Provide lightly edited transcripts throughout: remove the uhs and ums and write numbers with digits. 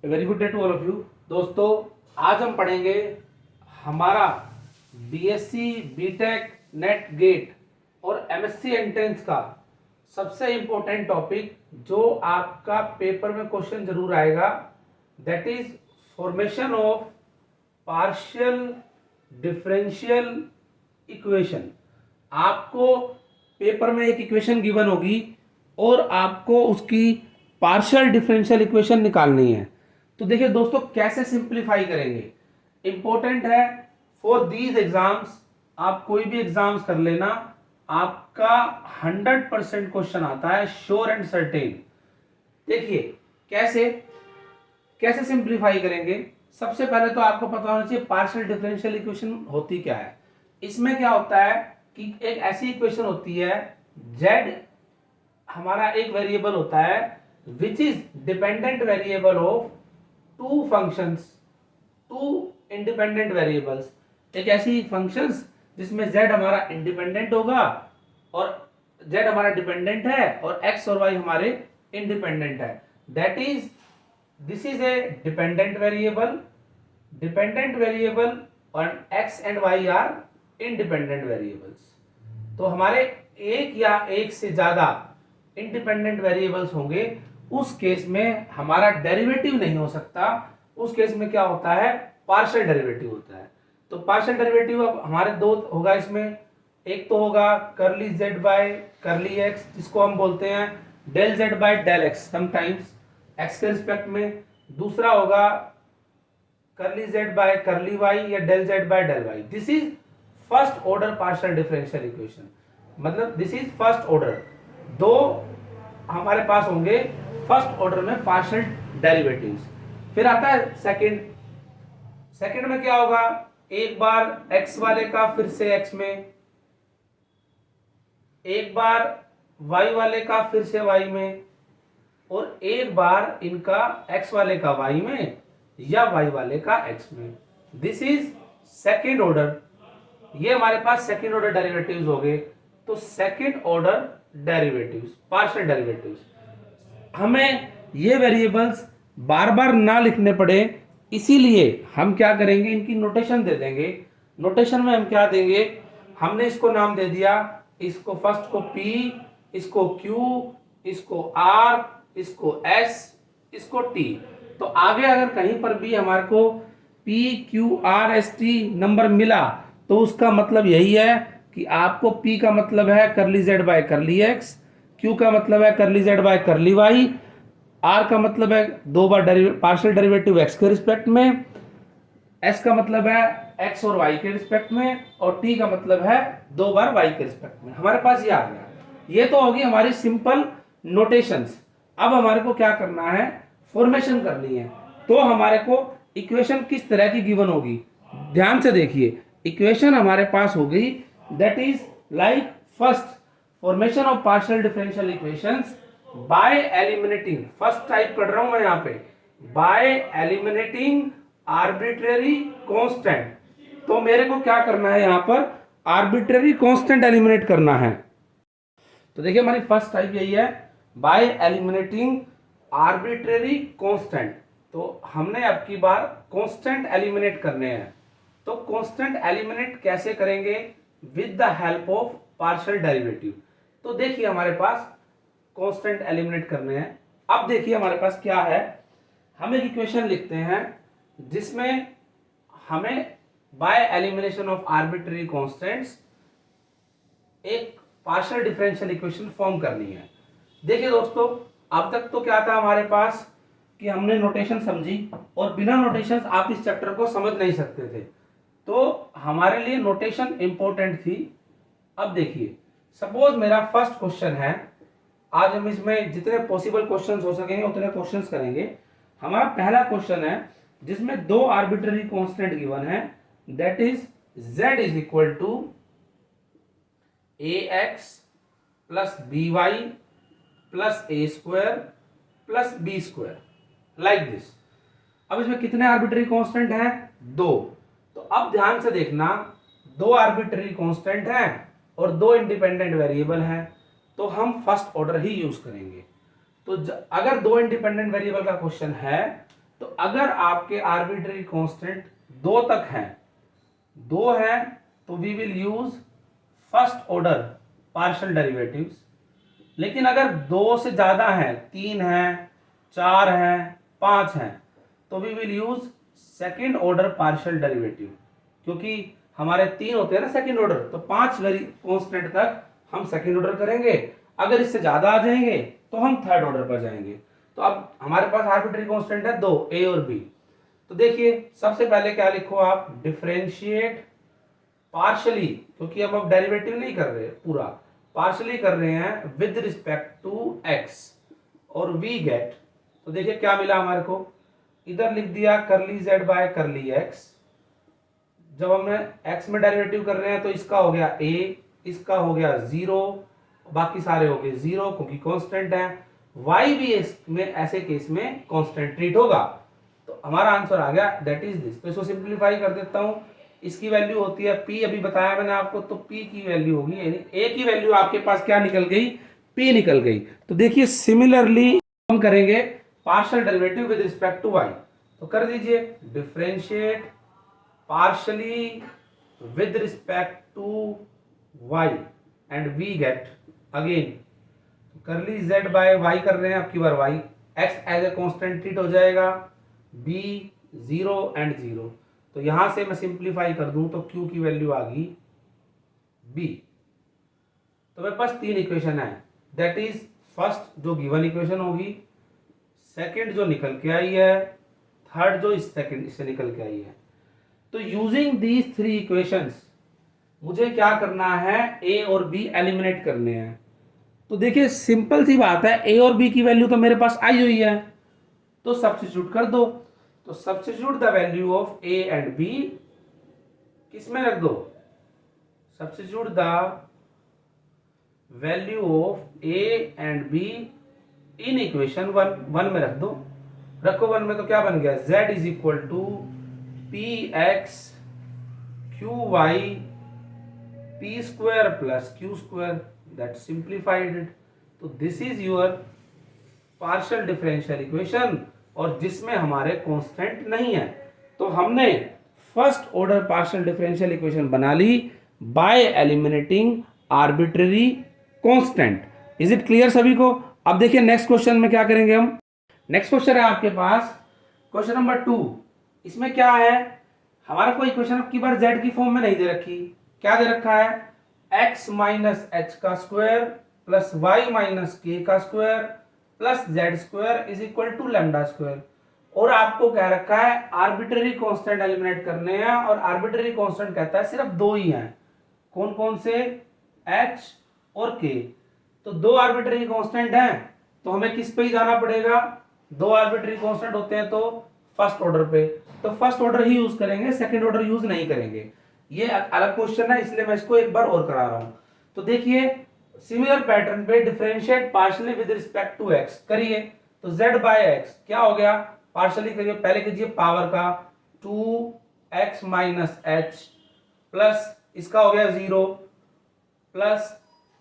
Very good day to all of you. दोस्तों, आज हम पढ़ेंगे हमारा बीएससी बीटेक नेट गेट और एमएससी एंट्रेंस का सबसे इम्पोर्टेंट टॉपिक जो आपका पेपर में क्वेश्चन जरूर आएगा, that is formation of partial differential equation. आपको पेपर में एक इक्वेशन गिवन होगी और आपको उसकी पार्शियल डिफरेंशियल इक्वेशन निकालनी है। तो देखिए दोस्तों, कैसे सिंप्लीफाई करेंगे, इंपॉर्टेंट है फॉर दीज एग्जाम्स। आप कोई भी एग्जाम्स कर लेना, आपका 100% क्वेश्चन आता है, श्योर एंड सर्टेन। देखिए कैसे कैसे सिंप्लीफाई करेंगे। सबसे पहले तो आपको पता होना चाहिए पार्शियल डिफरेंशियल इक्वेशन होती क्या है। इसमें क्या होता है कि एक ऐसी इक्वेशन होती है, z हमारा एक वेरिएबल होता है which is dependent variable of two functions, two independent variables. एक ऐसी फंक्शंस जिसमें z हमारा इंडिपेंडेंट होगा और z हमारा डिपेंडेंट है और x और y हमारे इंडिपेंडेंट है। That is this is a dependent variable और x and y are independent variables. तो हमारे एक या एक से ज्यादा इंडिपेंडेंट वेरिएबल्स होंगे, उस केस में हमारा डेरिवेटिव नहीं हो सकता। उस केस में क्या होता है, पार्शियल डेरिवेटिव होता है। तो पार्शियल डेरिवेटिव अब हमारे दो होगा इसमें। एक तो होगा curly z by curly x, जिसको हम बोलते हैं del z by del x sometimes x के रिस्पेक्ट में। दूसरा होगा curly z by curly y या del z by del y। This is first order partial differential equation, मतलब दिस इज फर्स्ट ऑर्डर। दो हमारे पास होंगे फर्स्ट ऑर्डर में पार्शियल डेरिवेटिव्स। फिर आता है सेकंड में क्या होगा, एक बार x वाले का फिर से x में, एक बार y वाले का फिर से y में, और एक बार इनका x वाले का y में या y वाले का x में। This is second order. ये हमारे पास सेकेंड ऑर्डर डेरिवेटिव्स हो गए। तो second order derivatives, partial derivatives, हमें ये वेरिएबल्स बार बार ना लिखने पड़े, इसीलिए हम क्या करेंगे, इनकी नोटेशन दे देंगे। नोटेशन में हम क्या देंगे, हमने इसको नाम दे दिया, इसको फर्स्ट को P, इसको Q, इसको R, इसको S, इसको T। तो आगे अगर कहीं पर भी हमारे को P, Q, R, S, T number मिला तो उसका मतलब यही है कि आपको P का मतलब है करली z by curly x, Q का मतलब है करली z by curly y, R का मतलब है दो बार पार्शियल डेरिवेटिव x के रिस्पेक्ट में, S का मतलब है x और y के रिस्पेक्ट में, और T का मतलब है दो बार y के रिस्पेक्ट में। हमारे पास ये आ गया। ये तो होगी हमारी सिंपल नोटेशंस। अब हमारे को क्या करना है, फॉर्मेशन करनी है। तो हमारे को इक्वेशन किस तरह की गिवन होगी, ध्यान से देखिए। इक्वेशन हमारे पास होगी that is like first formation of partial differential equations bye eliminating, first type कर रहा हूं मैं यहां पे, बाय एलिमिनेटिंग आर्बिट्रेरी कांस्टेंट। तो मेरे को क्या करना है, यहां पर आर्बिट्रेरी कांस्टेंट एलिमिनेट करना है। तो देखिए हमारी फर्स्ट टाइप यही है, बाय एलिमिनेटिंग आर्बिट्रेरी कांस्टेंट। तो हमने अब की बार कांस्टेंट एलिमिनेट करने हैं। तो कांस्टेंट एलिमिनेट कैसे करेंगे, with the help of partial derivative. तो देखिए हमारे पास कांस्टेंट एलिमिनेट करने हैं। अब देखिए हमारे पास क्या है, हम एक इक्वेशन लिखते हैं जिसमें हमें by elimination of arbitrary constants एक पार्शियल डिफरेंशियल इक्वेशन फॉर्म करनी है। देखिए दोस्तों, अब तक तो क्या था हमारे पास कि हमने नोटेशन समझी, और बिना नोटेशन आप इस चैप्टर को समझ नहीं सकते थे। तो हमारे लिए नोटेशन इंपॉर्टेंट थी। अब देखिए, सपोज मेरा फर्स्ट क्वेश्चन है, आज हम इसमें जितने पॉसिबल क्वेश्चंस हो सकेंगे उतने क्वेश्चंस करेंगे। हमारा पहला क्वेश्चन है जिसमें दो आर्बिट्ररी कांस्टेंट गिवन है, that is z is equal to ax plus by plus a square plus b square, like this. अब इसमें कितने आर्बिट्ररी कांस्टेंट हैं, दो। तो अब ध्यान से देखना, दो आर्बिट्ररी कांस्टेंट हैं और दो इंडिपेंडेंट वेरिएबल हैं, तो हम फर्स्ट ऑर्डर ही यूज करेंगे। तो अगर दो इंडिपेंडेंट वेरिएबल का क्वेश्चन है तो अगर आपके आर्बिट्ररी कांस्टेंट 2 तक हैं, 2 हैं, तो we will use first order partial derivatives. लेकिन अगर 2 से ज्यादा हैं, 3 हैं, 4 हैं, 5 हैं, तो we will use second order partial derivative, क्योंकि हमारे 3 होते हैं ना सेकेंड ऑर्डर, तो 5 कांस्टेंट तक हम सेकेंड ऑर्डर करेंगे। अगर इससे ज्यादा आ जाएंगे तो हम थर्ड ऑर्डर पर जाएंगे। तो अब हमारे पास आर्बिट्ररी कांस्टेंट है 2, ए और बी। तो देखिए सबसे पहले क्या लिखो आप, डिफरेंशिएट पार्शली, क्योंकि अब डेरिवेटिव नहीं कर रहे पूरा, पार्शली कर रहे हैं विद रिस्पेक्ट टू एक्स, और वी गेट, तो देखिए क्या मिला हमारे को, इधर लिख दिया करली जेड बाय करली एक्स। जब हमने एक्स में डेरिवेटिव कर रहे हैं तो इसका हो गया ए, इसका हो गया 0, बाकी सारे हो गए 0 क्योंकि कांस्टेंट है। वाई भी इसमें ऐसे केस में कांस्टेंट ट्रीट होगा। तो हमारा आंसर आ गया दैट इज दिस। तो इसको सिंप्लीफाई कर देता हूं, इसकी वैल्यू होती है p, अभी बताया मैंने आपको, तो p की वैल्यू होगी, यानी a की वैल्यू आपके पास क्या निकल गई, p निकल गई। तो देखिए सिमिलरली हम करेंगे partial derivative with respect to y। तो कर दीजिए differentiate partially with respect to y and we get again curly z by y कर रहे हैं, अब की बार y, x as a constant treat हो जाएगा, b 0 एंड 0। तो यहां से मैं सिंप्लीफाई कर दूं तो q की वैल्यू आ गई b। तो मेरे पास 3 इक्वेशन है, दैट इज फर्स्ट जो गिवन इक्वेशन होगी, सेकंड जो निकल के आई है, थर्ड जो इस सेकंड इससे निकल के आई है। तो यूजिंग दीज 3 इक्वेशंस मुझे क्या करना है, a और b एलिमिनेट करने हैं। तो देखिए सिंपल सी बात है, a और b की वैल्यू तो मेरे पास आई हुई है, तो सब्स्टिट्यूट कर दो। तो substitute the value of a and b, किस में रख दो, substitute the value of a and b in equation 1 में रख दो। रखो 1 में, तो क्या बन गया, z is equal to p x q y p square plus q square, that simplified it. तो this is your partial differential equation, और जिसमें हमारे कांस्टेंट नहीं है। तो हमने first order partial differential equation बना ली by eliminating arbitrary constant. Is it clear सभी को? अब देखिए नेक्स्ट क्वेश्चन में क्या करेंगे हम। नेक्स्ट क्वेश्चन है आपके पास क्वेश्चन नंबर 2। इसमें क्या है, हमारा कोई इक्वेशन अब की बार z की फॉर्म में नहीं दे रखी, क्या दे रखा है, x माइनस एच का square plus y minus k का square plus z square is equal to lambda square. और आपको कह रखा है आर्बिट्ररी कांस्टेंट एलिमिनेट करने हैं, और आर्बिट्ररी कांस्टेंट कहता है सिर्फ 2 ही हैं, कौन कौन से, h और k। तो 2 आर्बिट्ररी कांस्टेंट हैं, तो हमें किस पे ही जाना पड़ेगा, 2 आर्बिट्ररी कांस्टेंट होते हैं तो फर्स्ट ऑर्डर पे, तो फर्स्ट ऑर्डर ही यूज करेंगे, सेकंड ऑर्डर यूज नहीं करेंगे। ये अलग क्वेश्चन है, इसलिए मैं इसको एक बार और करा रहा हूं। तो देखिए सिमिलर पैटर्न पे differentiate partially with respect to x करिए। तो z बाय x क्या हो गया, पार्शियली करिए, पहले कीजिए पावर का 2x माइनस एच प्लस इसका हो गया 0 प्लस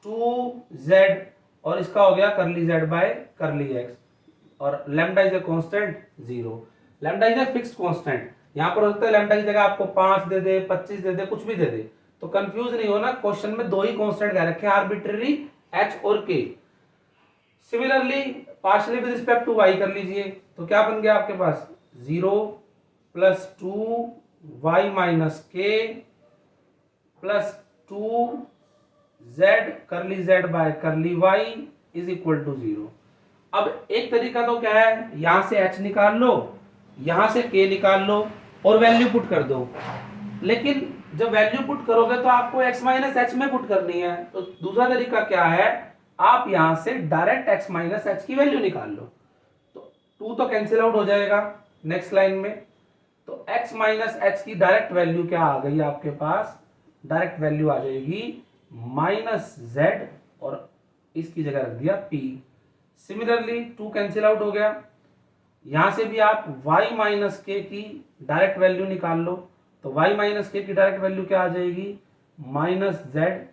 2z, और इसका हो गया करली z बाय करली x, और lambda is a constant 0। Lambda is a fixed constant, यहां पर हो सकता है लैम्डा की जगह आपको 5 दे दे, 25 दे दे, कुछ भी दे दे, तो कंफ्यूज नहीं होना, क्वेश्चन में 2 ही कांस्टेंट दे रखे हैं आर्बिट्ररी h और k। Similarly partially with respect to y कर लीजिए, तो क्या बन गया आपके पास 0 plus 2y minus k plus 2z curly z by curly y is equal to 0। अब एक तरीका तो क्या है, यहां से h निकाल लो, यहां से k निकाल लो और वैल्यू पुट कर दो। लेकिन जब वैल्यू पुट करोगे तो आपको x माइनस एच में पुट करनी है। तो दूसरा तरीका क्या है, आप यहां से डायरेक्ट x माइनस एच की वैल्यू निकाल लो, तो 2 तो कैंसिल आउट हो जाएगा नेक्स्ट लाइन में। तो x माइनस एच की डायरेक्ट वैल्यू क्या आ गई आपके पास, डायरेक्ट वैल्यू आ जाएगी माइनस z, और इसकी जगह रख दिया p। सिमिलरली 2 कैंसिल आउट हो गया, यहां से भी आप y माइनस के की डायरेक्ट वैल्यू निकाल लो, तो y माइनस के की डायरेक्ट वैल्यू क्या आ जाएगी, माइनस जेड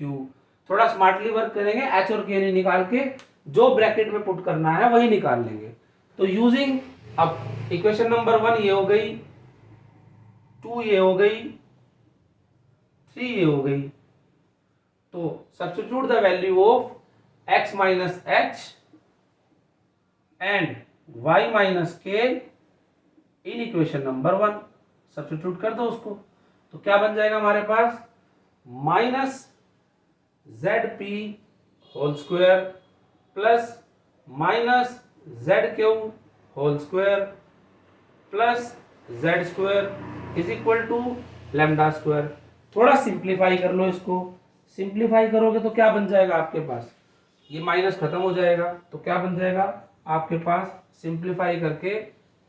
क्यू। थोड़ा स्मार्टली वर्क करेंगे, h और k नहीं निकाल के जो ब्रैकेट में पुट करना है वही निकाल लेंगे। तो यूजिंग अब इक्वेशन नंबर 1 ये हो गई, 2 ये हो गई, 3 ये हो गई। तो substitute the value of x minus H and y minus के इन इक्वेशन नंबर 1। सब्स्टिट्यूट कर दो उसको, तो क्या बन जाएगा हमारे पास, minus z p whole square plus minus z q whole square plus z square is equal to lambda square. थोड़ा सिंप्लीफाई कर लो इसको, सिंप्लीफाई करोगे तो क्या बन जाएगा आपके पास, ये माइनस खत्म हो जाएगा, तो क्या बन जाएगा आपके पास, सिंप्लीफाई करके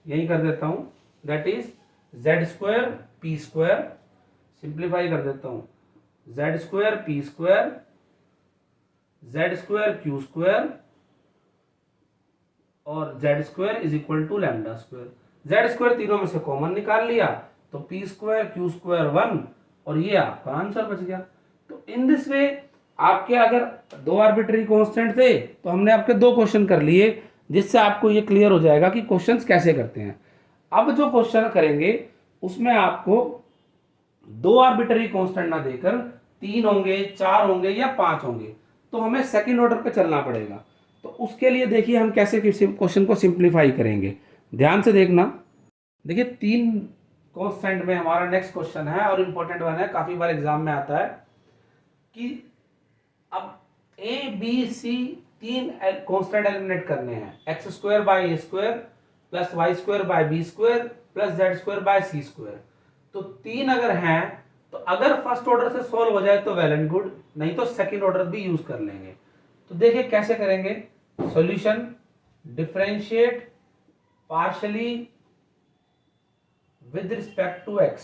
यही कर देता हूं, that is z square p square, simplify कर देता हूं, z square p square z square q square और z square is equal to lambda square. Z square तीनों में से कॉमन निकाल लिया तो पी स्क्वायर क्यू स्क्वायर 1 और ये आपका आंसर बच गया। तो इन दिस वे आपके अगर दो आर्बिट्री कांस्टेंट थे तो हमने आपके दो क्वेश्चन कर लिए, जिससे आपको ये क्लियर हो जाएगा कि क्वेश्चंस कैसे करते हैं। अब जो क्वेश्चन करेंगे उसमें आपको दो आर्बिट्री कांस्टेंट ना देकर 3 होंगे, 4 होंगे या 5 होंगे, तो हमें सेकंड ऑर्डर पे चलना पड़ेगा। तो उसके लिए देखिए हम कैसे क्वेश्चन को सिंप्लीफाई करेंगे, ध्यान से देखना। देखिए 3 कांस्टेंट में हमारा नेक्स्ट क्वेश्चन है और इंपॉर्टेंट वन है, काफी बार एग्जाम में आता है कि अब a b c 3 constant eliminate करने हैं, x square by a square plus y square by b square plus z square by c square. तो 3 अगर हैं तो अगर फर्स्ट ऑर्डर से सॉल्व हो जाए तो वेल एंड गुड, नहीं तो सेकंड ऑर्डर भी यूज कर लेंगे। तो देखिए कैसे करेंगे solution, differentiate partially with respect to x,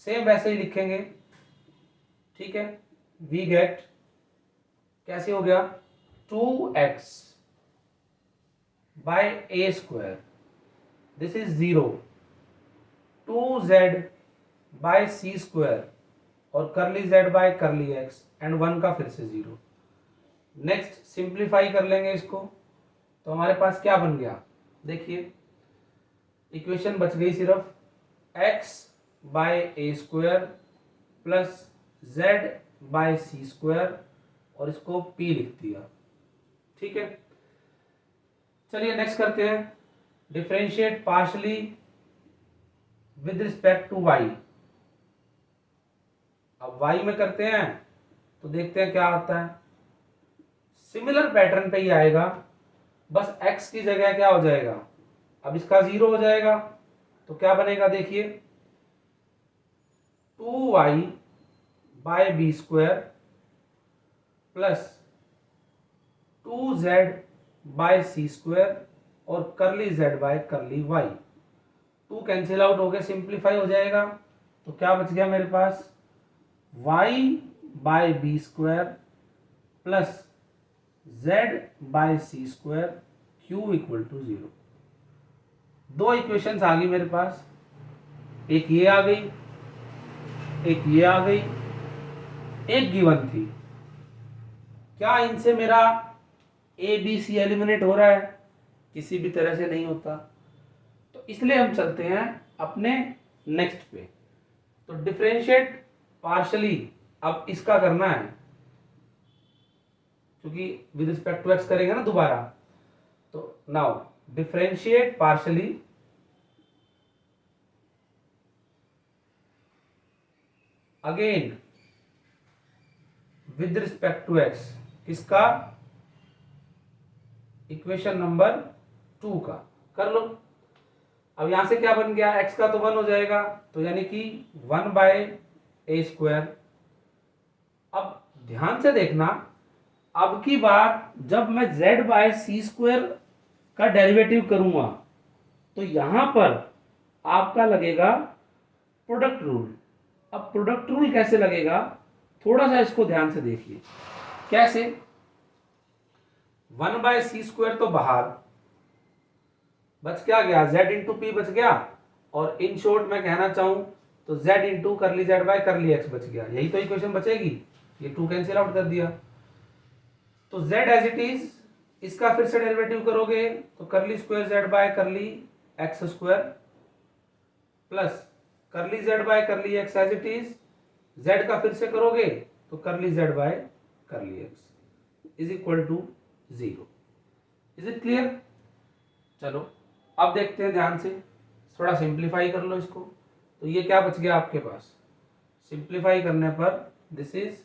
same वैसे ही लिखेंगे, ठीक है। वी गेट कैसे हो गया 2x by a square, this is 0, 2z by c square और curly z by curly x and 1 का फिर से 0। नेक्स्ट सिंप्लीफाई कर लेंगे इसको, तो हमारे पास क्या बन गया, देखिए इक्वेशन बच गई सिर्फ x by a square plus z by c square और इसको p लिख दिया, ठीक है। चलिए नेक्स्ट करते हैं, differentiate partially with respect to y। अब y में करते हैं तो देखते हैं क्या आता है, सिमिलर पैटर्न पे ही आएगा, बस x की जगह क्या हो जाएगा, अब इसका 0 हो जाएगा, तो क्या बनेगा देखिए 2y by b square plus 2z by c square और curly z by curly y। 2 cancel out हो गए, सिंप्लीफाई हो जाएगा, तो क्या बच गया मेरे पास y by b square plus z by c square q equal to 0। दो इक्वेशंस आ गई मेरे पास, एक ये आ गई, एक ये आ गई, एक गिवन थी। क्या इनसे मेरा ए बी सी एलिमिनेट हो रहा है, किसी भी तरह से नहीं होता, तो इसलिए हम चलते हैं अपने नेक्स्ट पे। तो डिफरेंशिएट पार्शियली, अब इसका करना है क्योंकि विद रिस्पेक्ट टू एक्स करेंगे ना दोबारा, तो now differentiate partially again with respect to x, किसका, इक्वेशन नंबर 2 का कर लो। अब यहां से क्या बन गया, x का तो 1 हो जाएगा, तो यानी कि 1 बाय ए स्क्वायर। अब ध्यान से देखना, अब की बार जब मैं z बाय सी स्क्वायर का डेरिवेटिव करूंगा तो यहां पर आपका लगेगा प्रोडक्ट रूल। अब प्रोडक्ट रूल कैसे लगेगा, थोड़ा सा इसको ध्यान से देखिए कैसे, 1 बाय सी स्क्वायर तो बाहर बच क्या गया, z इंटू पी बच गया, और इन शॉर्ट मैं कहना चाहूं तो z इंटू करली z बाय करली x बच गया, यही तो इक्वेशन बचेगी, ये 2 कैंसिल आउट कर दिया। तो z एज इट इज, इसका फिर से डेरिवेटिव करोगे तो curly square z by curly x square plus curly z by curly x as it is, z का फिर से करोगे तो curly z by curly x is equal to 0। Is it clear? चलो अब देखते हैं ध्यान से, थोड़ा सिंप्लीफाई कर लो इसको। तो ये क्या बच गया आपके पास, सिंप्लीफाई करने पर this is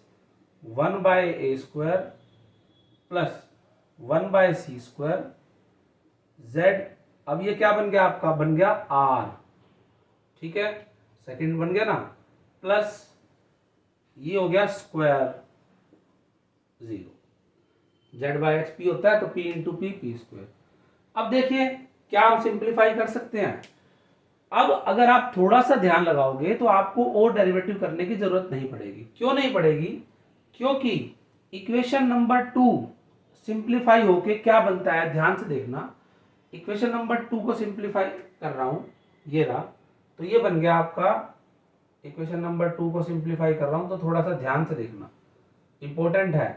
1 by a square plus 1 by c square z. अब ये क्या बन गया आपका, बन गया आर, ठीक है, सेकंड बन गया ना, प्लस ये हो गया square 0, z by x p होता है तो p into p p square. अब देखिए क्या हम सिंप्लीफाई कर सकते हैं। अब अगर आप थोड़ा सा ध्यान लगाओगे तो आपको और डेरिवेटिव करने की जरूरत नहीं पड़ेगी। क्यों नहीं पड़ेगी? क्योंकि इक्वेशन नंबर 2 सिंप्लीफाई होके क्या बनता है, ध्यान से देखना। इक्वेशन नंबर 2 को सिंप्लीफाई कर रहा हूं, ये रहा, तो ये बन गया आपका, इक्वेशन नंबर 2 को सिंप्लीफाई कर रहा हूं तो थोड़ा सा ध्यान से देखना, इंपॉर्टेंट है।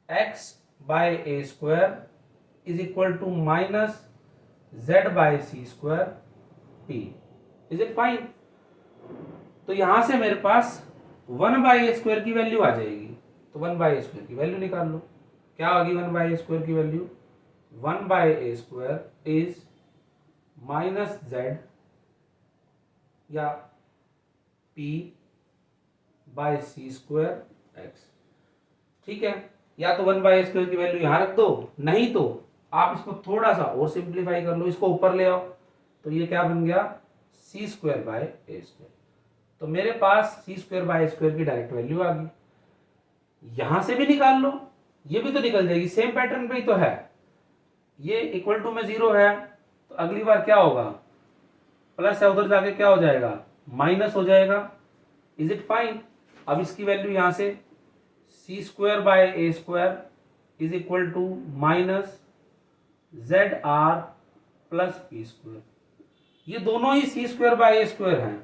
x by a square is equal to minus z by c square p. Is it fine? तो यहां से मेरे पास 1 बाय ए स्क्वायर की वैल्यू आ जाएगी, तो 1 बाय ए स्क्वायर की वैल्यू निकाल लो। क्या होगी 1 बाय ए स्क्वायर की value? 1 by a square is minus z या p by c square x, ठीक है। या तो 1 बाय ए स्क्वायर की वैल्यू यहां रख दो, नहीं तो आप इसको थोड़ा सा और सिंप्लीफाई कर लो, इसको ऊपर ले आओ, तो ये क्या बन गया, सी स्क्वायर बाय ए स्क्वायर। तो मेरे पास सी स्क्वायर बाय ए स्क्वायर की डायरेक्ट वैल्यू आ गई। यहां से भी निकाल लो, ये भी तो निकल जाएगी, सेम पैटर्न पे ही तो है। ये इक्वल टू में 0 है तो अगली बार क्या होगा, प्लस है, उधर जाके क्या हो जाएगा, माइनस हो जाएगा। Is it fine? अब इसकी वैल्यू यहां से c square by a square is equal to minus z r plus p square. ये दोनों ही c square by a square हैं,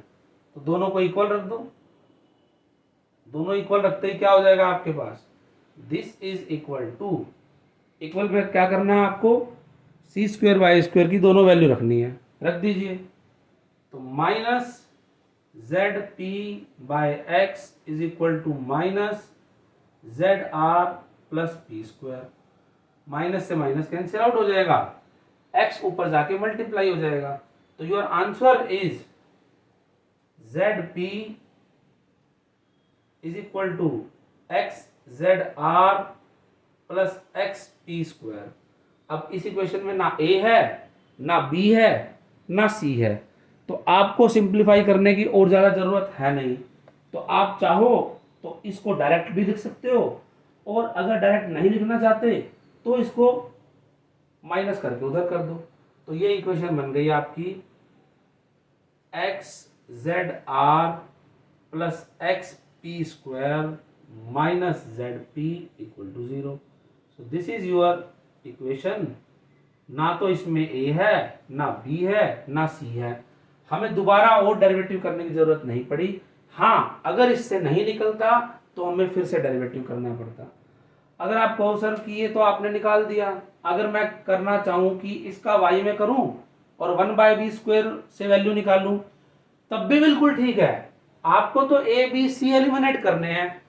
तो दोनों को इक्वल रख दो। दोनों इक्वल रखते ही क्या हो जाएगा आपके पास, this is equal to, equal पे क्या करना है आपको, सी स्क्वायर बाय स्क्वायर की दोनों वैल्यू रखनी है, रख दीजिए। तो minus z p by x is equal to minus z r plus p square. Minus से माइनस कैंसिल आउट हो जाएगा, एक्स ऊपर जाके मल्टीप्लाई हो जाएगा। तो your answer is z p is equal to x z r plus x p square. अब इस इक्वेशन में ना ए है, ना बी है, ना सी है, तो आपको सिंप्लीफाई करने की और ज्यादा जरूरत है नहीं। तो आप चाहो तो इसको डायरेक्ट भी लिख सकते हो, और अगर डायरेक्ट नहीं लिखना चाहते तो इसको माइनस करके उधर कर दो। तो ये इक्वेशन बन गई आपकी x z r plus x p square minus z p equal to 0। So this is your equation. ना तो इसमें ए है, ना बी है, ना सी है। हमें दोबारा और डेरिवेटिव करने की जरूरत नहीं पड़ी। हाँ, अगर इससे नहीं निकलता तो हमें फिर से डेरिवेटिव करना पड़ता। अगर आप कहो सर कि ये तो आपने निकाल दिया, अगर मैं करना चाहूं कि इसका y में करूं और 1 बाय बी स्क्वायर से वैल्यू निकालूं, तब भी बिल्कुल ठीक है। आपको तो ए बी सी एलिमिनेट करने हैं,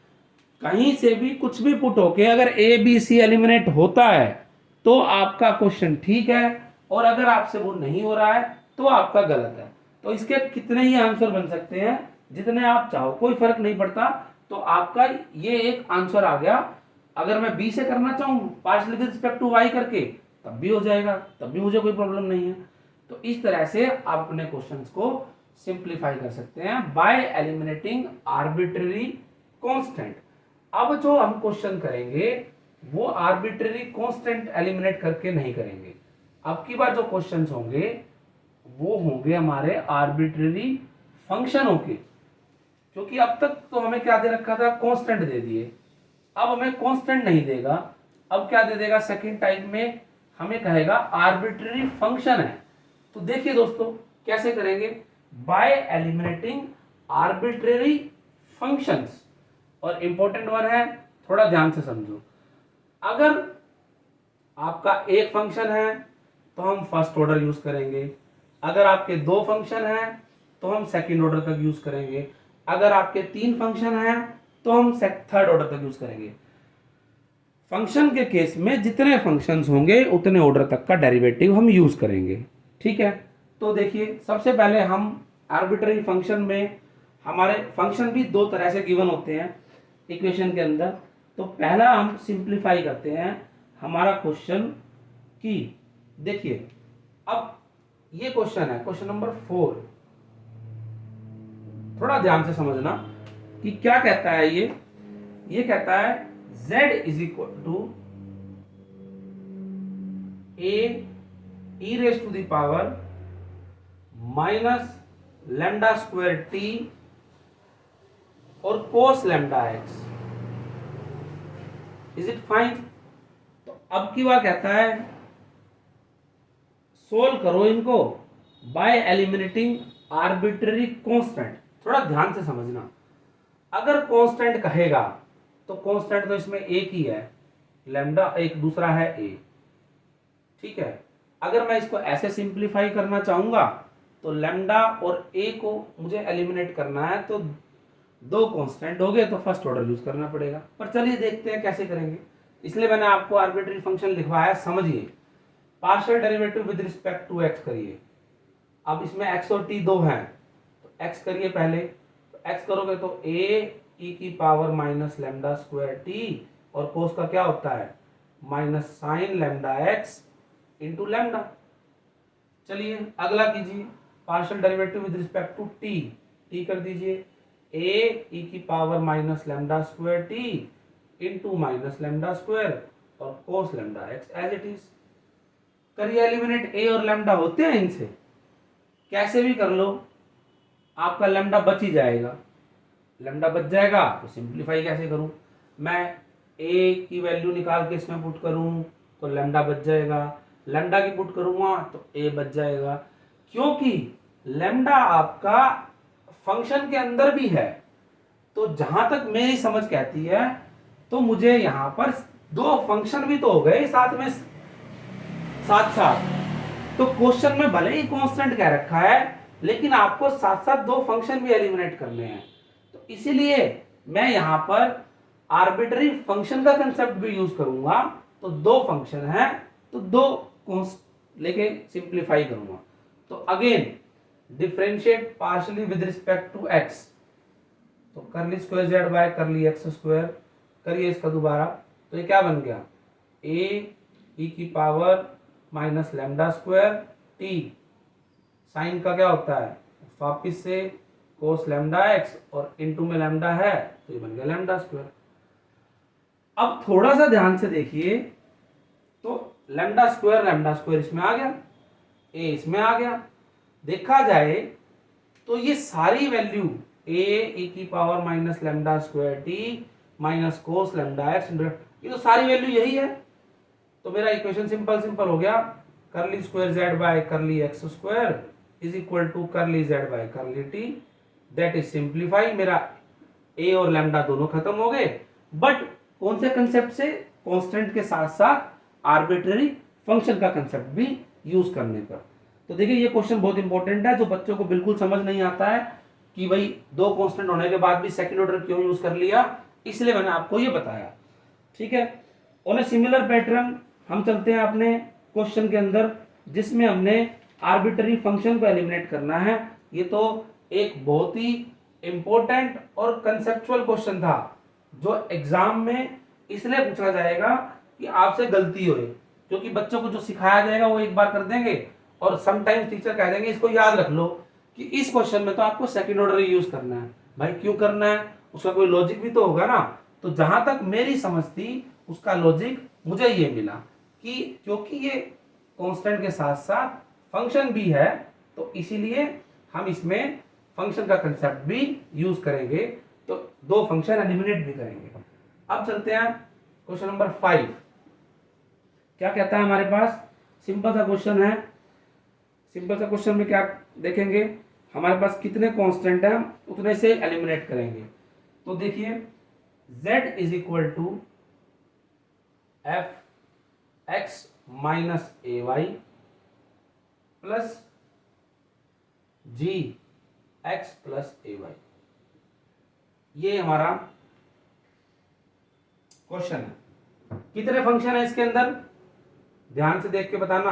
कहीं से भी कुछ भी पुट होके अगर ए बी सी एलिमिनेट होता है तो आपका क्वेश्चन ठीक है, और अगर आपसे वो नहीं हो रहा है तो आपका गलत है। तो इसके कितने ही आंसर बन सकते हैं, जितने आप चाहो, कोई फर्क नहीं पड़ता। तो आपका ये एक आंसर आ गया। अगर मैं बी से करना चाहूँ partial with respect to y करके, तब भी हो जाएगा, तब भी मुझे कोई प्रॉब्लम नहीं है। तो इस तरह से आप अपने क्वेश्चंस को सिंप्लीफाई कर सकते हैं बाय एलिमिनेटिंग आर्बिट्ररी कांस्टेंट। अब जो हम क्वेश्चन करेंगे वो आर्बिट्ररी कांस्टेंट एलिमिनेट करके नहीं करेंगे। अब की बार जो क्वेश्चंस होंगे वो होंगे हमारे आर्बिट्ररी फंक्शनों के, क्योंकि अब तक तो हमें क्या दे रखा था, कांस्टेंट दे दिए। अब हमें कांस्टेंट नहीं देगा, अब क्या दे देगा, सेकंड टाइप में हमें कहेगा आर्बिट्ररी फंक्शन है। तो देखिए दोस्तों कैसे करेंगे, बाय एलिमिनेटिंग आर्बिट्ररी फंक्शंस। और इंपॉर्टेंट वन है, थोड़ा ध्यान से समझो। अगर आपका एक फंक्शन है तो हम फर्स्ट ऑर्डर यूज करेंगे, अगर आपके दो फंक्शन हैं तो हम सेकंड ऑर्डर तक यूज करेंगे। अगर आपके 3 फंक्शन हैं तो हम थर्ड ऑर्डर तक यूज करेंगे। फंक्शन के केस में जितने फंक्शंस होंगे उतने ऑर्डर तक का डेरिवेटिव हम यूज करेंगे। ठीक है, तो देखिए सबसे पहले हम आर्बिट्ररी फंक्शन में, हमारे फंक्शन भी दो तरह से गिवन होते हैं इक्वेशन के अंदर। तो पहला हम सिंप्लीफाई करते हैं हमारा क्वेश्चन की। देखिए अब ये क्वेश्चन है, क्वेश्चन नंबर 4। थोड़ा ध्यान से समझना कि क्या कहता है ये कहता है z is equal to a e raise to the power minus lambda square t और cos lambda x। Is it fine? तो अब की बार कहता है सोल्व करो इनको बाय एलिमिनेटिंग आर्बिट्ररी कांस्टेंट। थोड़ा ध्यान से समझना, अगर कांस्टेंट कहेगा तो कांस्टेंट तो इसमें एक ही है लैम्डा, एक दूसरा है a। ठीक है, अगर मैं इसको ऐसे सिंप्लीफाई करना चाहूंगा तो लैम्डा और a को मुझे एलिमिनेट करना है, तो दो कांस्टेंट हो गए तो फर्स्ट ऑर्डर यूज करना पड़ेगा। पर चलिए देखते हैं कैसे करेंगे। इसलिए मैंने आपको आर्बिट्ररी फंक्शन लिखवाया। समझिए, partial derivative with respect to x करिए। अब इसमें x और t दो हैं तो x करिए पहले। तो x करोगे तो a e की power minus lambda square t और कोस का क्या होता है minus sine lambda x into lambda. चलिए अगला कीजिए, partial derivative with respect to t कर दीजिए a e की power minus lambda square t into minus lambda square और cos lambda x as it is. करिए एलिमिनेट, a और lambda होते हैं इनसे, कैसे भी कर लो आपका लैम्डा बच ही जाएगा। लैम्डा बच जाएगा तो सिंप्लीफाई कैसे करूं, मैं a की वैल्यू निकाल के इसमें पुट करूं तो लैम्डा बच जाएगा, लैम्डा की पुट करूंगा तो a बच जाएगा। क्योंकि लैम्डा आपका फंक्शन के अंदर भी है, तो जहां तक मेरी समझ कहती है तो मुझे यहां पर दो फंक्शन भी तो हो गए साथ में, साथ साथ। तो क्वेश्चन में भले ही कांस्टेंट कह रखा है लेकिन आपको साथ साथ दो फंक्शन भी एलिमिनेट करने हैं। तो इसीलिए मैं यहां पर आर्बिट्ररी फंक्शन का कंसेप्ट भी यूज करूंगा। तो दो फंक्शन है तो दो लेके सिंप्लीफाई करूंगा। तो again differentiate partially with respect to x, तो curly square z by curly x square. करिए इसका दोबारा, तो ये क्या बन गया a e की power minus lambda square t, sine का क्या होता है वापिस से कोस लैम्डा x और इनटू में लैम्डा है तो ये बन गया लैम्डा स्क्वायर। अब थोड़ा सा ध्यान से देखिए, तो लैम्डा स्क्वायर इसमें आ गया, a इसमें आ गया। देखा जाए तो ये सारी वैल्यू a e की power minus lambda square t minus cos lambda x, ये तो सारी वैल्यू यही है। तो मेरा इक्वेशन सिंपल हो गया, curly square z by curly x square is equal to curly z by curly t. That is simplify. मेरा a और लैम्डा दोनों खत्म हो गए, बट कौन से कंसेप्ट से, कांस्टेंट के साथ साथ आर्बिट्ररी फंक्शन का कंसेप्ट भी यूज करने पर। तो देखिए ये क्वेश्चन बहुत इंपॉर्टेंट है, जो बच्चों को बिल्कुल समझ नहीं आता है कि भाई दो कांस्टेंट होने के बाद भी सेकंड ऑर्डर क्यों यूज कर लिया, इसलिए मैंने आपको ये बताया। ठीक है, ऑन ए सिमिलर पैटर्न हम चलते हैं अपने क्वेश्चन के अंदर, जिसमें हमने आर्बिट्ररी फंक्शन को एलिमिनेट करना है। ये तो एक बहुत ही इंपॉर्टेंट और कंसेप्चुअल क्वेश्चन था, जो एग्जाम में इसलिए पूछा जाएगा कि आपसे गलती होए, क्योंकि बच्चों को जो सिखाया जाएगा वो एक बार कर देंगे और समटाइम्स टीचर कह देंगे इसको याद रख लो कि इस क्वेश्चन में तो आपको सेकंड ऑर्डर यूज करना है। भाई क्यों करना है, उसका कोई लॉजिक भी तो होगा ना। तो जहां तक मेरी समझ थी उसका लॉजिक मुझे ये मिला कि क्योंकि ये कांस्टेंट के साथ साथ फंक्शन भी है, तो इसीलिए हम इसमें फंक्शन का कंसेप्ट भी यूज करेंगे, तो दो फंक्शन एलिमिनेट भी करेंगे। अब चलते हैं क्वेश्चन नंबर 5। क्या कहता है हमारे पास, सिंपल सा क्वेश्चन है। सिंपल सा क्वेश्चन में क्या देखेंगे, हमारे पास कितने कांस्टेंट हैं उतने से एलिमिनेट करेंगे। तो देखिए z is equal to f x minus a y plus g x plus a y. ये हमारा क्वेश्चन है। कितने फंक्शन है इसके अंदर, ध्यान से देख के बताना।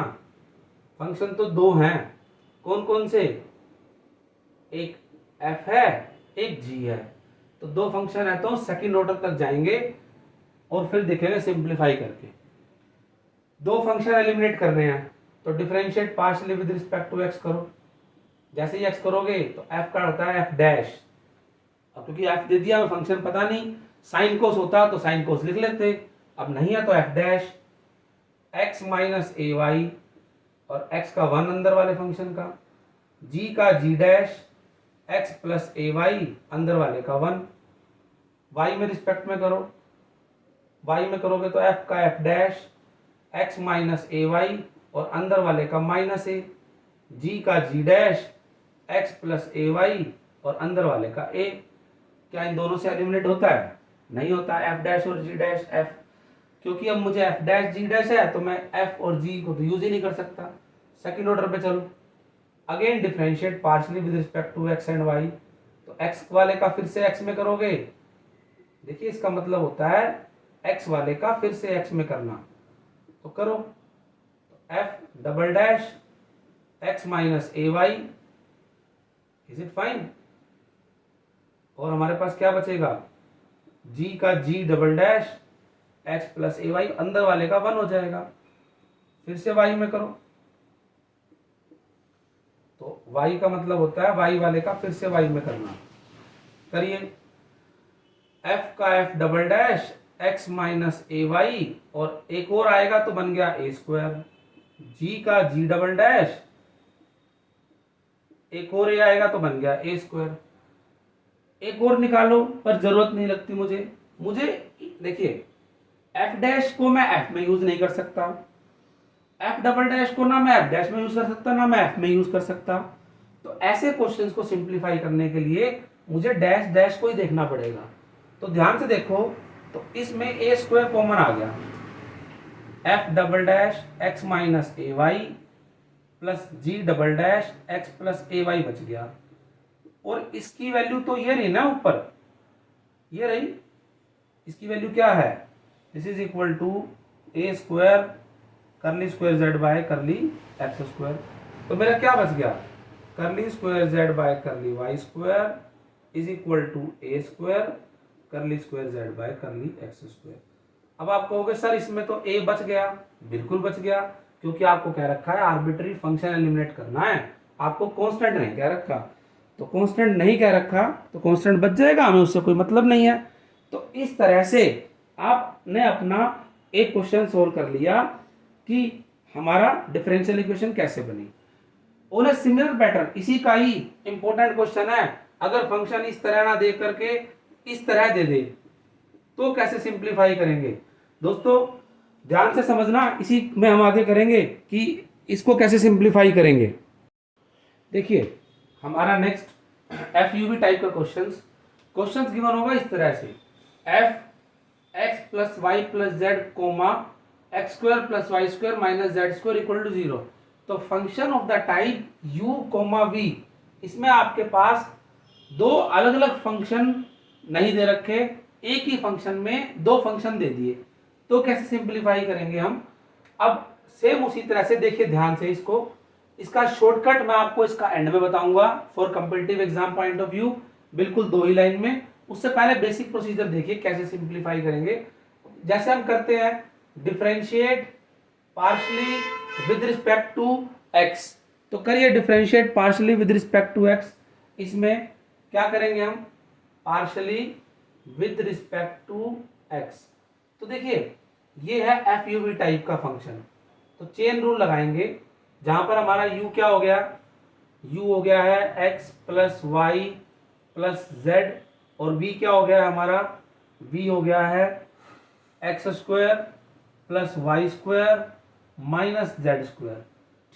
फंक्शन तो दो हैं, कौन कौन से, एक f है एक g है। तो दो फंक्शन है तो सेकंड ऑर्डर तक जाएंगे और फिर देखेंगे सिंप्लीफाई करके। दो फंक्शन एलिमिनेट करने हैं तो differentiate partially with respect to x करो। जैसे ही x करोगे तो f का होता है f डैश। अब क्योंकि f दे दिया, हमें फंक्शन पता नहीं, साइन कोस होता तो साइन कोस लिख लेते, अब नहीं है तो f dash x minus a y, और x का वन अंदर वाले फंक्शन का, g का g dash x plus a y अंदर वाले का वन। y में रिस्पेक्ट में करो, y में करोगे तो f का f dash x minus a y और अंदर वाले का माइनस ए, g का g dash x plus a y और अंदर वाले का a। क्या इन दोनों से एलिमिनेट होता है, नहीं होता, f डैश और g डैश f। क्योंकि अब मुझे f डैश g डैश है तो मैं f और g को तो यूज ही नहीं कर सकता। सेकंड ऑर्डर पे चलो, again differentiate partially with respect to x and y। तो x वाले का फिर से x में करोगे, देखिए इसका मतलब होता है x वाले का फिर से x में करना, तो करो। तो f double dash x minus a y, is it fine. और हमारे पास क्या बचेगा, g का g double dash x plus a y अंदर वाले का वन हो जाएगा। फिर से y में करो, तो y का मतलब होता है y वाले का फिर से y में करना। करिए, f का f double dash x minus a y और एक और आएगा तो बन गया ए स्क्वायर। g का g डबल डैश, एक और ए आएगा तो बन गया ए स्क्वायर। एक और निकालो पर जरूरत नहीं लगती मुझे देखिए f डैश को मैं f में यूज नहीं कर सकता, f डबल डैश को ना मैं f डैश में यूज कर सकता ना मैं f में यूज कर सकता। तो ऐसे क्वेश्चंस को सिंप्लीफाई करने के लिए मुझे डैश डैश को ही देखना पड़ेगा। तो ध्यान से देखो, तो इसमें ए स्क्वायर कॉमन आ गया, f double dash x minus a y plus g double dash x plus a y बच गया। और इसकी वैल्यू तो ये रही ना ऊपर, ये रही, इसकी वैल्यू क्या है, this is equal to a square curly square z by curly x square. तो मेरा क्या बच गया, curly square z by curly y square is equal to a square curly square z by curly x square. अब आप कहोगे sir इसमें तो ए बच गया, बिल्कुल बच गया, क्योंकि आपको कह रखा है आर्बिट्री फंक्शन एलिमिनेट करना है, आपको कांस्टेंट नहीं कह रखा। तो कांस्टेंट नहीं कह रखा तो कांस्टेंट बच जाएगा, हमें उससे कोई मतलब नहीं है। तो इस तरह से आपने अपना एक क्वेश्चन सोल्व कर लिया कि हमारा डिफरेंशियल इक्वेशन कैसे बनी। और ए सिमिलर पैटर्न, इसी का ही इंपॉर्टेंट क्वेश्चन है, अगर फंक्शन इस तरह ना दे करके इस तरह दे दे तो कैसे सिंप्लीफाई करेंगे। दोस्तों ध्यान से समझना, इसी में हम आगे करेंगे कि इसको कैसे सिंप्लीफाई करेंगे। देखिए हमारा नेक्स्ट एफ टाइप का क्वेश्चंस गिवन होगा इस तरह से, f x plus y plus z comma x square plus y square minus z square equal to 0। तो function of the type u comma v, इसमें आपके पास दो अलग अलग फंक्शन नहीं दे रखे, एक ही फंक्शन में दो फंक्शन दे दिए, तो कैसे सिंप्लीफाई करेंगे हम। अब सेम उसी तरह से देखिए ध्यान से इसको, इसका शॉर्टकट मैं आपको इसका एंड में बताऊंगा for competitive exam point of view, बिल्कुल दो ही लाइन में। उससे पहले बेसिक प्रोसीजर देखिए कैसे सिंप्लीफाई करेंगे। जैसे हम करते हैं differentiate partially with respect to x, तो करिए differentiate partially with respect to x। इसमें क्या करेंगे हम, partially with respect to x। तो देखिए ये है एफ टाइप का फंक्शन, तो चेन रूल लगाएंगे, जहां पर हमारा u क्या हो गया, u हो गया है x plus y plus z, और v क्या हो गया है हमारा, v हो गया है x square plus y square minus z square.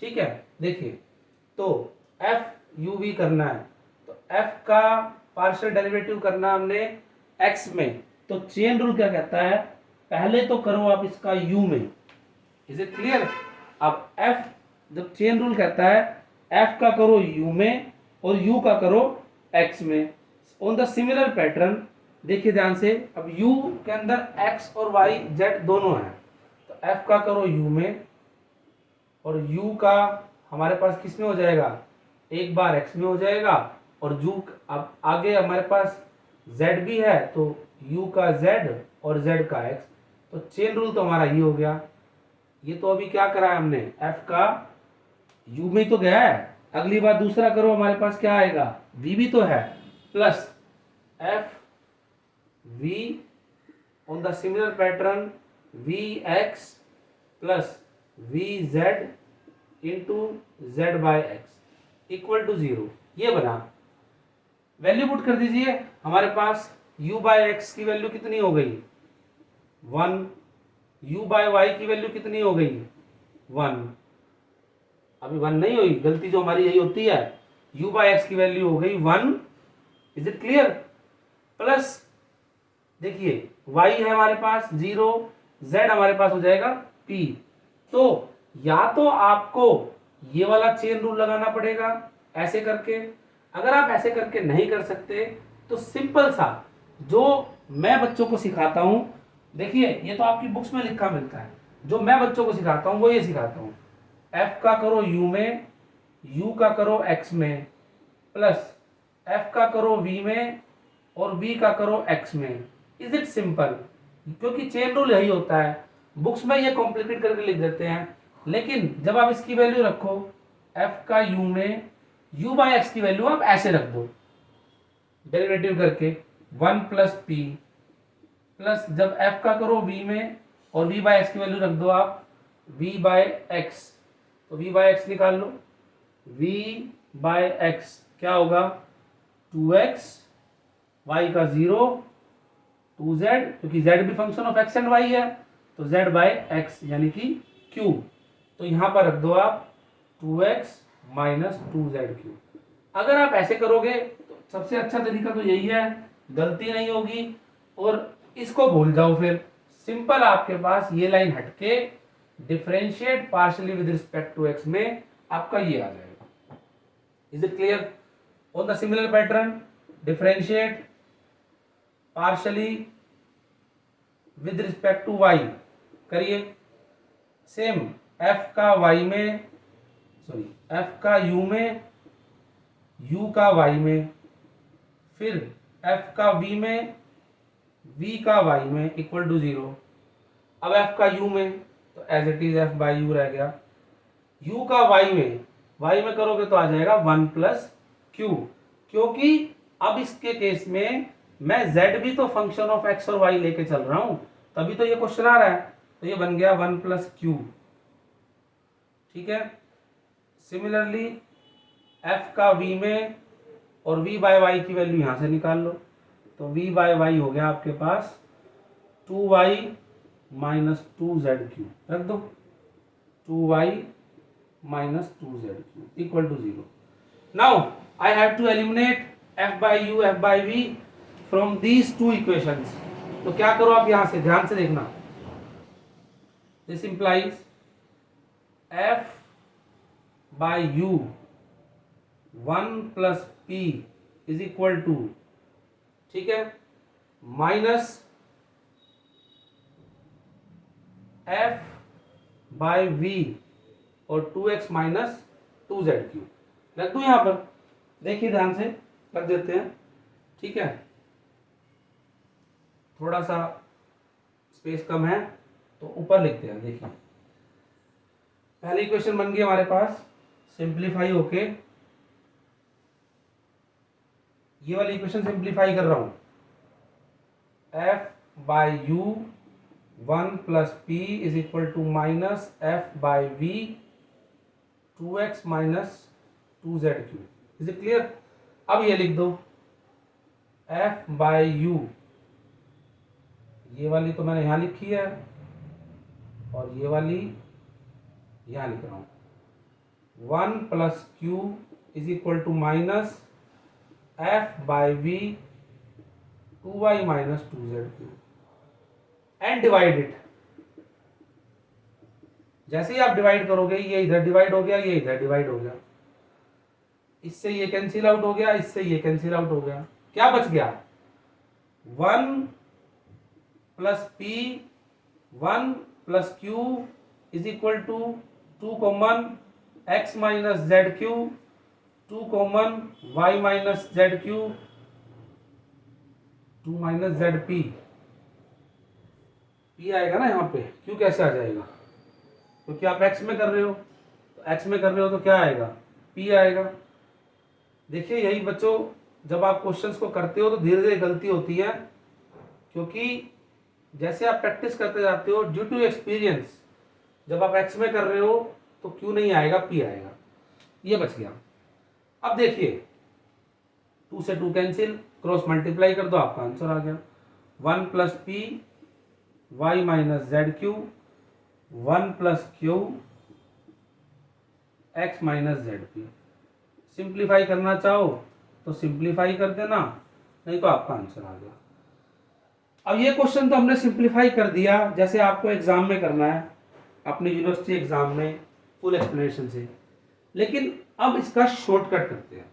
ठीक है, देखिए तो एफ यू वी करना है, तो f का पार्शियल डेरिवेटिव करना हमने x में, तो चेन रूल क्या कहता है, पहले तो करो आप इसका u में, इज इट क्लियर। अब f जब चेन रूल कहता है f का करो u में और u का करो x में। ऑन द सिमिलर पैटर्न देखिए ध्यान से, अब u के अंदर x और y z दोनों हैं, तो f का करो u में और u का हमारे पास किस में हो जाएगा, एक बार x में हो जाएगा, और u अब आगे हमारे पास z भी है तो u का z और z का x, तो चेन रूल तो हमारा ये हो गया। ये तो अभी क्या करा है हमने, f का u में ही तो गया है। अगली बार दूसरा करो, हमारे पास क्या आएगा, v भी तो है, plus f v on the similar pattern vx plus vz into z by x equal to 0। ये बना, वैल्यू पुट कर दीजिए, हमारे पास u बाय एक्स की वैल्यू कितनी हो गई 1, u बाय वाई की वैल्यू कितनी हो गई 1, अभी 1 नहीं हुई, गलती जो हमारी यही होती है, u बाय एक्स की वैल्यू हो गई 1, इज इट क्लियर। प्लस देखिए y है हमारे पास 0, z हमारे पास हो जाएगा p। तो या तो आपको ये वाला चेन रूल लगाना पड़ेगा ऐसे करके, अगर आप ऐसे करके नहीं कर सकते तो सिंपल सा जो मैं बच्चों को सिखाता हूं, देखिए ये तो आपकी बुक्स में लिखा मिलता है, जो मैं बच्चों को सिखाता हूं वो ये सिखाता हूं, f का करो u में, u का करो x में, प्लस f का करो v में और v का करो x में। इज इट सिंपल, क्योंकि चेन रूल यही होता है, बुक्स में ये कॉम्प्लिकेट करके लिख देते हैं, लेकिन जब आप इसकी वैल्यू रखो f का u में, u बाय एक्स की वैल्यू आप ऐसे रख दो डेरिवेटिव करके 1 प्लस पी, प्लस जब f का करो v में और v बाय एक्स की वैल्यू रख दो आप v बाय एक्स, तो v बाय एक्स निकाल लो, v बाय एक्स क्या होगा 2x, y का 0, 2z, क्योंकि z भी function of x and y है, तो z बाय एक्स यानी कि q, तो यहां पर रख दो आप 2x माइनस 2z3। अगर आप ऐसे करोगे तो सबसे अच्छा तरीका तो यही है, गलती नहीं होगी, और इसको भूल जाओ, फिर सिंपल आपके पास ये लाइन हटके differentiate partially with respect to x में आपका ये आ जाएगा। Is it clear. On the similar pattern differentiate partially with respect to y करिए, सेम f का y में, सॉरी f का u में, u का y में, फिर f का v में, v का y में इक्वल टू 0। अब f का u में तो as it is f by u रह गया, u का y में करोगे तो आ जाएगा 1 प्लस q, क्योंकि अब इसके केस में मैं z भी तो फंक्शन ऑफ x और y लेके चल रहा हूं, तभी तो ये क्वेश्चन आ रहा है, तो ये बन गया 1 प्लस q। ठीक है, सिमिलरली f का v में और v बाय वाई की वैल्यू यहां से निकाल लो, तो v बाय वाई हो गया आपके पास 2y माइनस 2z3, रख दो 2y minus 2z3 equal to 0। Now I have to eliminate f by u, f by v from these two equations. तो क्या करो आप यहां से ध्यान से देखना, this implies f by u 1 plus p is equal to, ठीक है, माइनस f बाई v और 2x माइनस 2z3 रख दूं यहां पर, देखिए ध्यान से कर देते हैं। ठीक है, थोड़ा सा स्पेस कम है तो ऊपर लिखते हैं। देखिए पहली इक्वेशन बन गई हमारे पास, सिंप्लीफाई होके ये वाली इक्वेशन सिंप्लीफाई कर रहा हूं, f by u 1 plus p is equal to minus f by v 2x minus 2z3। Is it clear. अब ये लिख दो f बाई u, ये वाली तो मैंने यहां लिखी है और ये वाली यहां लिख रहा हूं, 1 plus q is equal to minus f by v 2y minus 2z3 and divide it. जैसे ही आप डिवाइड करोगे ये इधर डिवाइड हो गया, ये इधर डिवाइड हो गया, इससे ये कैंसिल आउट हो गया, इससे ये कैंसिल आउट हो गया, क्या बच गया 1 plus p 1 plus q is equal to 2 common x minus z q, 2 common y minus z q, 2 minus z p, p आएगा ना यहाँ पे, क्यू कैसे आ जाएगा क्योंकि आप x में कर रहे हो, तो x में कर रहे हो तो क्या आएगा p आएगा। देखिए यही बच्चों जब आप क्वेश्चंस को करते हो तो धीरे धीरे गलती होती है, क्योंकि जैसे आप प्रैक्टिस करते जाते हो ड्यू टू एक्सपीरियंस, जब आप x में कर रहे हो तो क्यू नहीं आएगा p आएगा, ये बच गया। अब देखिए 2 से 2 कैंसिल, क्रॉस मल्टीप्लाई कर दो, आपका आंसर आ गया 1 plus p y minus z q 1 plus q x minus z p. Simplify करना चाहो तो सिंप्लीफाई कर देना, नहीं तो आपका आंसर आ गया। अब ये क्वेश्चन तो हमने सिंप्लीफाई कर दिया जैसे आपको एग्जाम में करना है अपनी यूनिवर्सिटी एग्जाम में फुल एक्सप्लेनेशन से, लेकिन अब इसका शॉर्टकट करते हैं।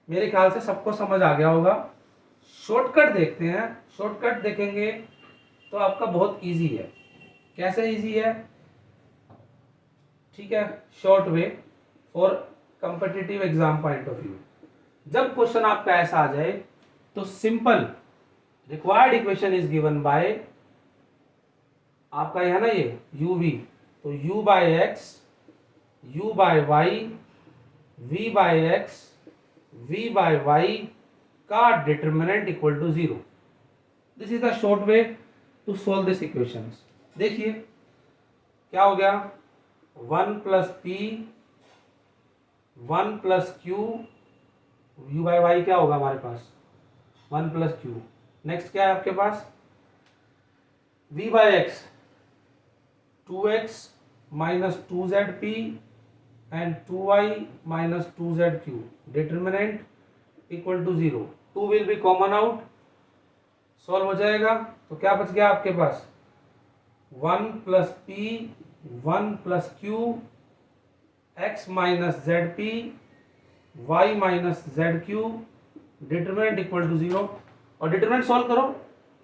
मेरे ख्याल से सबको समझ आ गया होगा, शॉर्टकट देखते हैं। शॉर्टकट देखेंगे तो आपका बहुत इजी है। कैसे इजी है, ठीक है, short way for competitive exam point of view. जब क्वेश्चन आपका ऐसा आ जाए तो simple required equation is given by, आपका यह ना ये यू वी, तो u by x, u by y, v by x, v by y का determinant equal to 0। This is the short way to solve this equations. देखिए क्या हो गया 1 plus p 1 plus q, u by Y क्या होगा हमारे पास 1 plus Q. Next क्या है आपके पास v by x 2x minus 2zp and 2y minus 2zq, determinant equal to 0। 2 will be common out, solve हो जाएगा तो क्या बच गया आपके पास 1 plus p 1 plus q x minus z p y minus z q, determinant equal to 0। और determinant solve करो,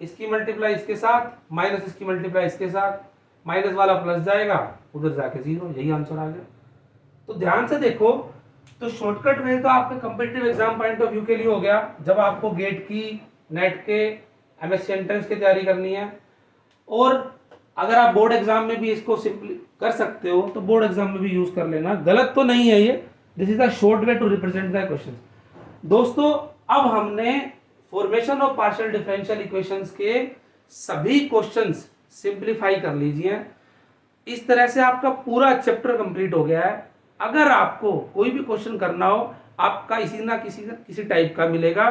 इसकी मल्टीप्लाई इसके साथ माइनस इसकी मल्टीप्लाई इसके साथ, माइनस वाला प्लस जाएगा उधर जाके 0, यही आंसर आ गया। तो ध्यान से देखो, तो शॉर्टकट वे तो आपके competitive exam point of view के लिए हो गया जब आपको गेट की, नेट के, एमएससी एंट्रेंस की तैयारी करनी है। और अगर आप बोर्ड एग्जाम में भी इसको सिंपली कर सकते हो तो बोर्ड एग्जाम में भी यूज कर लेना, गलत तो नहीं है ये। This is the short way to represent the question. दोस्तों अब हमने formation of partial differential equations के सभी क्वेश्चंस सिंप्लीफाई कर लीजिए। इस तरह से आपका पूरा चैप्टर कंप्लीट हो गया है। अगर आपको कोई भी क्वेश्चन करना हो, आपका किसी टाइप का मिलेगा,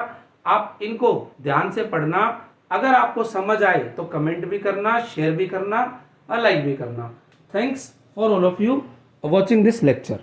आप इनको ध्यान से पढ़ना। अगर आपको समझ आए तो कमेंट भी करना, शेयर भी करना और लाइक भी करना। Thanks for all of you watching this lecture.